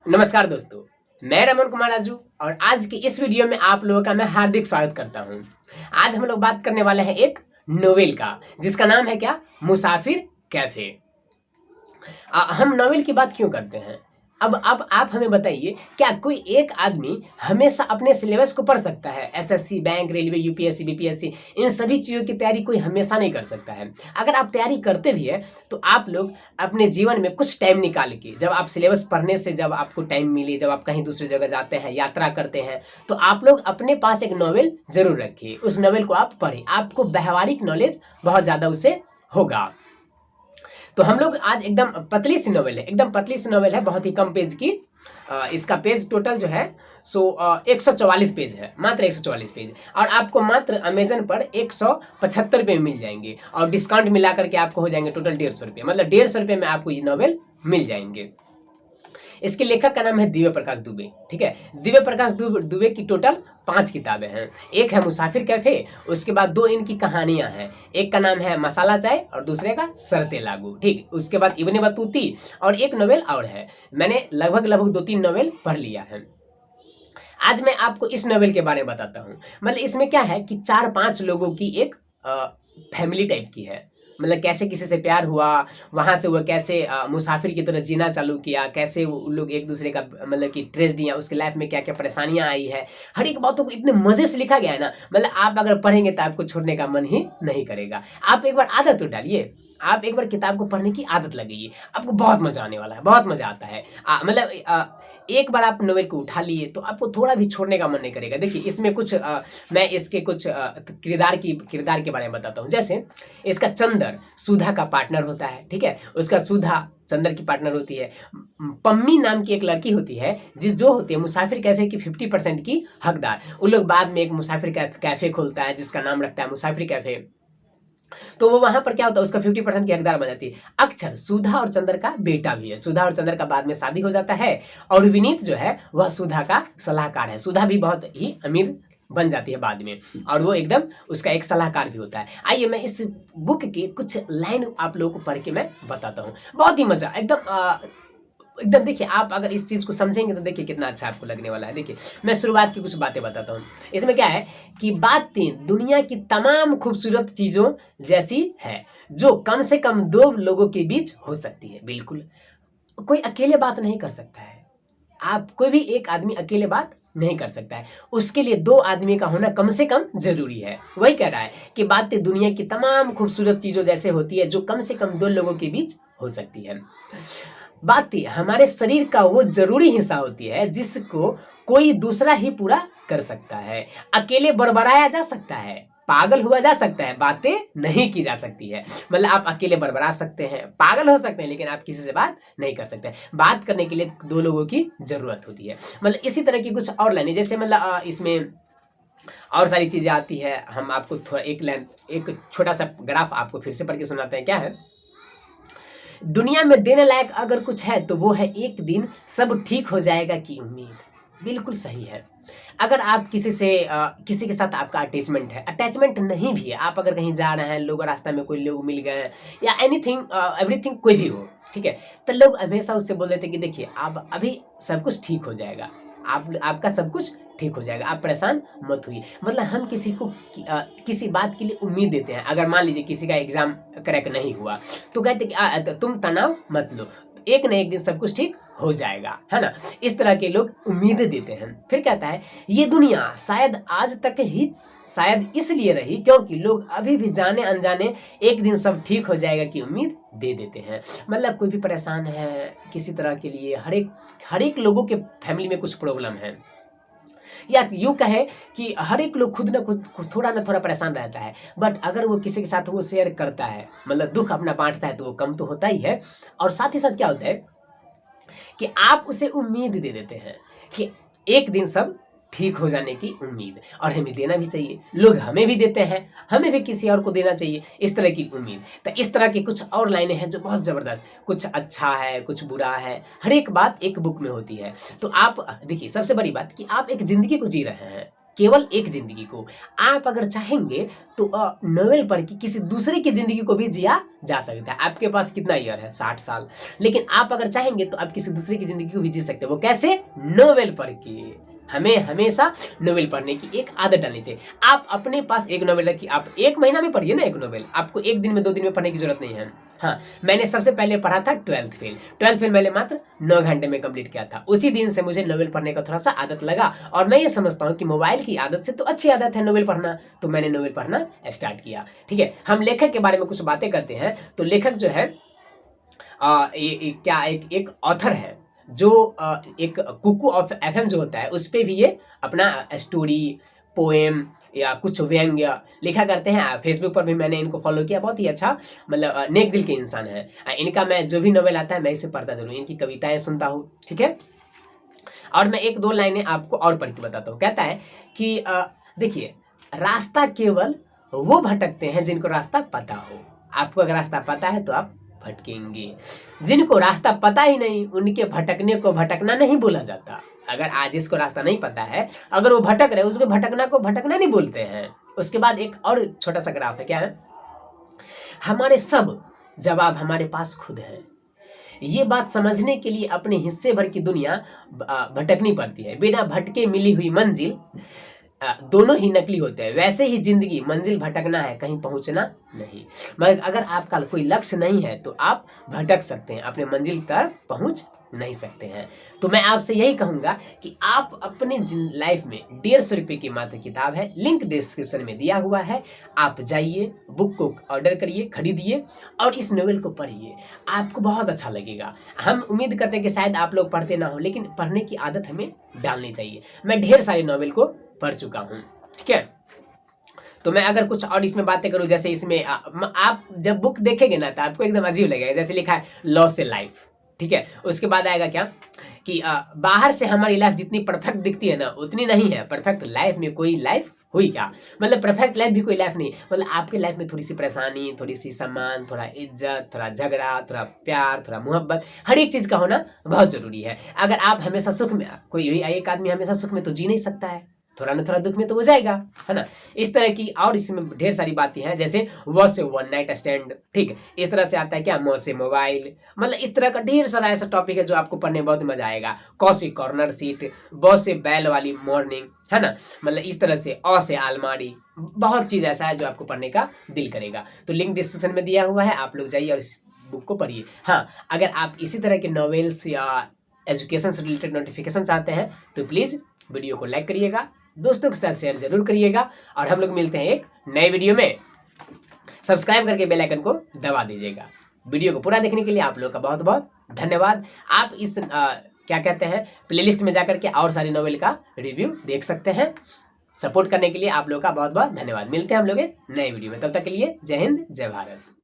नमस्कार दोस्तों, मैं रमन कुमार राजू और आज की इस वीडियो में आप लोगों का मैं हार्दिक स्वागत करता हूं। आज हम लोग बात करने वाले हैं एक नोवेल का, जिसका नाम है क्या, मुसाफिर कैफे। हम नोवेल की बात क्यों करते हैं? अब आप हमें बताइए, क्या कोई एक आदमी हमेशा अपने सिलेबस को पढ़ सकता है? SSC, bank, railway, UPSC, BPSC, इन सभी चीज़ों की तैयारी कोई हमेशा नहीं कर सकता है। अगर आप तैयारी करते भी है तो आप लोग अपने जीवन में कुछ टाइम निकाल के, जब आप सिलेबस पढ़ने से जब आपको टाइम मिले, जब आप कहीं दूसरी जगह जाते हैं, यात्रा करते हैं, तो आप लोग अपने पास एक नॉवेल जरूर रखिए। उस नॉवेल को आप पढ़ें, आपको व्यावहारिक नॉलेज बहुत ज़्यादा उससे होगा। तो हम लोग आज एकदम पतली सी नॉवेल है, एकदम पतली सी नॉवेल है, बहुत ही कम पेज की। इसका पेज टोटल जो है 144 पेज है, मात्र 144 पेज, और आपको मात्र अमेजन पर 175 रुपये में मिल जाएंगे, और डिस्काउंट मिला करके आपको हो जाएंगे टोटल 150 रुपये, मतलब 150 रुपये में आपको ये नॉवेल मिल जाएंगे। इसके लेखक का नाम है दिव्य प्रकाश दुबे। ठीक है, दिव्य प्रकाश दुबे की टोटल 5 किताबें हैं। एक है मुसाफिर कैफे, उसके बाद 2 इनकी कहानियां हैं। एक का नाम है मसाला चाय और दूसरे का शर्तें लागू। ठीक, उसके बाद इब्ने बतूती और एक नोवेल और है। मैंने लगभग 2-3 नोवेल पढ़ लिया है। आज मैं आपको इस नोवेल के बारे में बताता हूँ। मतलब इसमें क्या है कि 4-5 लोगों की एक फैमिली टाइप की है। मतलब कैसे किसी से प्यार हुआ, वहाँ से वो कैसे मुसाफिर की तरह जीना चालू किया, कैसे वो लोग एक दूसरे का मतलब कि ट्रेजेडियाँ, उसके लाइफ में क्या क्या परेशानियाँ आई है, हर एक बातों को इतने मज़े से लिखा गया है ना। मतलब आप अगर पढ़ेंगे तो आपको छोड़ने का मन ही नहीं करेगा। आप एक बार आदत तो डालिए, आप एक बार किताब को पढ़ने की आदत लगाइए, आपको बहुत मजा आने वाला है, बहुत मजा आता है। एक बार आप नोवेल को उठा लिए तो आपको थोड़ा भी छोड़ने का मन नहीं करेगा। देखिए इसमें कुछ मैं इसके कुछ किरदार के बारे में बताता हूँ। जैसे इसका चंदर सुधा का पार्टनर होता है। ठीक है, उसका सुधा चंदर की पार्टनर होती है। पम्मी नाम की एक लड़की होती है, जो होती है मुसाफिर कैफे की 50% की हकदार। उन लोग बाद में एक मुसाफिर कैफे खोलता है जिसका नाम रखता है मुसाफिर कैफे। तो वो वहां पर क्या होता है, उसका 50% की हकदार बन जाती है। अक्षर सुधा और चंद्र का बेटा भी है। सुधा और चंद्र का बाद में शादी हो जाता है, और विनीत जो है वह सुधा का सलाहकार है। सुधा भी बहुत ही अमीर बन जाती है बाद में, और वो एकदम उसका एक सलाहकार भी होता है। आइए मैं इस बुक की कुछ लाइन आप लोगों को पढ़ के मैं बताता हूँ। बहुत ही मजा, एकदम देखिए, आप अगर इस चीज़ को समझेंगे तो देखिए कितना अच्छा आपको लगने वाला है। देखिए मैं शुरुआत की कुछ बातें बताता हूँ। इसमें क्या है कि बातें दुनिया की तमाम खूबसूरत चीज़ों जैसी है, जो कम से कम 2 लोगों के बीच हो सकती है। बिल्कुल कोई अकेले बात नहीं कर सकता है, आप कोई भी एक आदमी अकेले बात नहीं कर सकता है, उसके लिए 2 आदमी का होना कम से कम जरूरी है। वही कह रहा है कि बातें दुनिया की तमाम खूबसूरत चीज़ों जैसे होती है, जो कम से कम 2 लोगों के बीच हो सकती है। बातें हमारे शरीर का वो जरूरी हिस्सा होती है जिसको कोई दूसरा ही पूरा कर सकता है। अकेले बड़बड़ाया जा सकता है, पागल हुआ जा सकता है, बातें नहीं की जा सकती है। मतलब आप अकेले बड़बड़ा सकते हैं, पागल हो सकते हैं, लेकिन आप किसी से बात नहीं कर सकते। बात करने के लिए 2 लोगों की जरूरत होती है। मतलब इसी तरह की कुछ और लाइनें, जैसे मतलब इसमें और सारी चीजें आती है। हम आपको थोड़ा एक छोटा सा ग्राफ आपको फिर से पढ़ के सुनाते हैं। क्या है, दुनिया में देने लायक अगर कुछ है तो वो है एक दिन सब ठीक हो जाएगा की उम्मीद। बिल्कुल सही है। अगर आप किसी के साथ आपका अटैचमेंट है, अटैचमेंट नहीं भी है, आप अगर कहीं जा रहे हैं, लोग रास्ता में कोई लोग मिल गए, या एनीथिंग एवरीथिंग कोई भी हो, ठीक है, तो लोग हमेशा उससे बोल देते कि देखिए आप अभी सब कुछ ठीक हो जाएगा, आपका सब कुछ ठीक हो जाएगा, आप परेशान मत होइए। मतलब हम किसी को किसी बात के लिए उम्मीद देते हैं। अगर मान लीजिए किसी का एग्जाम क्रैक नहीं हुआ तो कहते कि तुम तनाव मत लो, एक न एक दिन सब कुछ ठीक हो जाएगा, है ना। इस तरह के लोग उम्मीदें देते हैं। फिर कहता है ये दुनिया शायद आज तक ही शायद इसलिए रही क्योंकि लोग अभी भी जाने अनजाने एक दिन सब ठीक हो जाएगा की उम्मीद दे देते हैं। मतलब कोई भी परेशान है किसी तरह के लिए, हर एक लोगों के फैमिली में कुछ प्रॉब्लम है, या यूँ कहे कि हर एक लोग खुद थोड़ा ना थोड़ा परेशान रहता है। बट अगर वो किसी के साथ वो शेयर करता है, मतलब दुख अपना बांटता है, तो वो कम तो होता ही है। और साथ ही साथ क्या होता है कि आप उसे उम्मीद दे देते हैं कि एक दिन सब ठीक हो जाने की उम्मीद, और हमें देना भी चाहिए। लोग हमें भी देते हैं, हमें भी किसी और को देना चाहिए, इस तरह की उम्मीद। तो इस तरह की कुछ और लाइनें हैं जो बहुत ज़बरदस्त, कुछ अच्छा है कुछ बुरा है, हर एक बात एक बुक में होती है। तो आप देखिए, सबसे बड़ी बात कि आप एक ज़िंदगी को जी रहे हैं, केवल एक जिंदगी को। आप अगर चाहेंगे तो नोवेल पढ़ के किसी दूसरे की जिंदगी को भी जिया जा सकता है। आपके पास कितना ईयर है? 60 साल। लेकिन आप अगर चाहेंगे तो आप किसी दूसरे की जिंदगी को भी जी सकते हो। वो कैसे? नोवेल पढ़ के। हमें हमेशा नोवेल पढ़ने की एक आदत डालनी चाहिए। आप अपने पास एक नोवेल रखिए, आप एक महीना में पढ़िए ना एक नोवेल, आपको एक दिन में 2 दिन में पढ़ने की जरूरत नहीं है। हाँ, मैंने सबसे पहले पढ़ा था 12th फेल मैंने मात्र 9 घंटे में कंप्लीट किया था। उसी दिन से मुझे नोवेल पढ़ने का थोड़ा सा आदत लगा और मैं ये समझता हूँ कि मोबाइल की आदत से तो अच्छी आदत है नोवेल पढ़ना, तो मैंने नोवेल पढ़ना स्टार्ट किया। ठीक है, हम लेखक के बारे में कुछ बातें करते हैं। तो लेखक जो है एक ऑथर है जो एक कुकू ऑफ एफएम जो होता है उस पे भी ये अपना स्टोरी, पोएम या कुछ व्यंग्य लिखा करते हैं। फेसबुक पर भी मैंने इनको फॉलो किया, बहुत ही अच्छा मतलब नेक दिल के इंसान है। इनका मैं जो भी नोवेल आता है मैं इसे पढ़ता जरूर, इनकी कविताएं सुनता हूँ। ठीक है, और मैं 1-2 लाइनें आपको और पढ़ के बताता हूँ। कहता है कि देखिए, रास्ता केवल वो भटकते हैं जिनको रास्ता पता हो। आपको अगर रास्ता पता है तो आप भटकेंगे, जिनको रास्ता पता ही नहीं उनके भटकने को भटकना नहीं बोला जाता। अगर आज जिसको रास्ता नहीं पता है, अगर वो भटक रहे, उसको भटकना को भटकना नहीं बोलते हैं। उसके बाद एक और छोटा सा ग्राफ है, क्या है? हमारे सब जवाब हमारे पास खुद है। ये बात समझने के लिए अपने हिस्से भर की दुनिया भटकनी पड़ती है। बिना भटके मिली हुई मंजिल दोनों ही नकली होते हैं। वैसे ही जिंदगी, मंजिल भटकना है, कहीं पहुंचना नहीं। मगर अगर आपका कोई लक्ष्य नहीं है तो आप भटक सकते हैं, अपने मंजिल तक पहुंच नहीं सकते हैं। तो मैं आपसे यही कहूंगा कि आप अपने लाइफ में 150 रुपये की मात्र किताब है, लिंक डिस्क्रिप्शन में दिया हुआ है। आप जाइए, बुक को ऑर्डर करिए, खरीदिए और इस नोवेल को पढ़िए, आपको बहुत अच्छा लगेगा। हम उम्मीद करते हैं कि शायद आप लोग पढ़ते ना हो, लेकिन पढ़ने की आदत हमें डालनी चाहिए। मैं ढेर सारे नोवेल को पढ़ चुका हूँ। ठीक है, तो मैं अगर कुछ और इसमें बातें करूँ, जैसे इसमें आप जब बुक देखेंगे ना तो आपको एकदम अजीब लगेगा। जैसे लिखा है लॉ से लाइफ, ठीक है, उसके बाद आएगा क्या कि बाहर से हमारी लाइफ जितनी परफेक्ट दिखती है ना उतनी नहीं है। परफेक्ट लाइफ में कोई लाइफ हुई क्या? मतलब परफेक्ट लाइफ भी कोई लाइफ नहीं। मतलब आपके लाइफ में थोड़ी सी परेशानी, थोड़ी सी सम्मान, थोड़ा इज्जत, थोड़ा झगड़ा, थोड़ा प्यार, थोड़ा मोहब्बत, हर एक चीज का होना बहुत जरूरी है। अगर आप हमेशा सुख में, कोई एक आदमी हमेशा सुख में तो जी नहीं सकता है, थोड़ा ना थोड़ा दुख में तो हो जाएगा, है ना। इस तरह की और इसमें ढेर सारी बातें हैं, जैसे वो से वन नाइट स्टैंड, ठीक है, इस तरह से आता है क्या, मो से मोबाइल, मतलब इस तरह का ढेर सारा ऐसा टॉपिक है जो आपको पढ़ने में बहुत मजा आएगा। क से कॉर्नर सीट, ब से बैल वाली मॉर्निंग, है ना, मतलब इस तरह से अ से अलमारी, बहुत चीज ऐसा है जो आपको पढ़ने का दिल करेगा। तो लिंक डिस्क्रिप्शन में दिया हुआ है, आप लोग जाइए और इस बुक को पढ़िए। हाँ, अगर आप इसी तरह के नॉवेल्स या एजुकेशन से रिलेटेड नोटिफिकेशन चाहते हैं तो प्लीज वीडियो को लाइक करिएगा, दोस्तों के साथ शेयर जरूर करिएगा और हम लोग मिलते हैं एक नए वीडियो में। सब्सक्राइब करके बेल आइकन को दबा दीजिएगा। वीडियो को पूरा देखने के लिए आप लोगों का बहुत बहुत धन्यवाद। आप इस क्या कहते हैं प्लेलिस्ट में जाकर के और सारी नॉवेल का रिव्यू देख सकते हैं। सपोर्ट करने के लिए आप लोगों का बहुत बहुत धन्यवाद। मिलते हैं हम लोग एक नए वीडियो में, तब तक के लिए जय हिंद, जय भारत।